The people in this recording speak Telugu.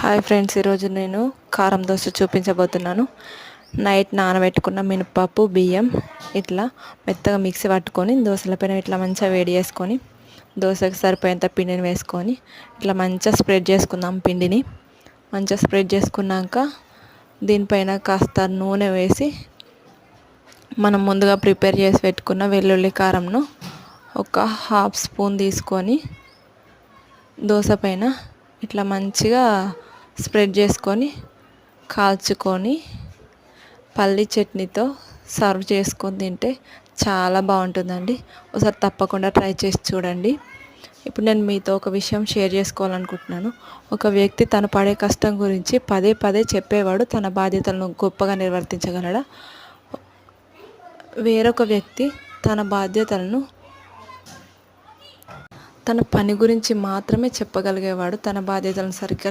హాయ్ ఫ్రెండ్స్, ఈరోజు నేను కారం దోశ చూపించబోతున్నాను. నైట్ నానబెట్టుకున్న మినపప్పు, బియ్యం ఇట్లా మెత్తగా మిక్సీ పట్టుకొని దోశల పైన ఇట్లా మంచిగా వేడి చేసుకొని దోశకు సరిపోయేంత పిండిని వేసుకొని ఇట్లా మంచిగా స్ప్రెడ్ చేసుకుందాం. పిండిని మంచిగా స్ప్రెడ్ చేసుకున్నాక దీనిపైన కాస్త నూనె వేసి మనం ముందుగా ప్రిపేర్ చేసి పెట్టుకున్న వెల్లుల్లి కారంను ఒక హాఫ్ స్పూన్ తీసుకొని దోశ పైన ఇట్లా మంచిగా స్ప్రెడ్ చేసుకొని కాల్చుకొని పల్లి చట్నీతో సర్వ్ చేసుకొని తింటే చాలా బాగుంటుందండి. ఒకసారి తప్పకుండా ట్రై చేసి చూడండి. ఇప్పుడు నేను మీతో ఒక విషయం షేర్ చేసుకోవాలనుకుంటున్నాను. ఒక వ్యక్తి తను పడే కష్టం గురించి పదే పదే చెప్పేవాడు తన బాధ్యతలను గొప్పగా నిర్వర్తించగలడా? వేరొక వ్యక్తి తన బాధ్యతలను తన పని గురించి మాత్రమే చెప్పగలిగేవాడు తన బాధ్యతలను సరిగ్గా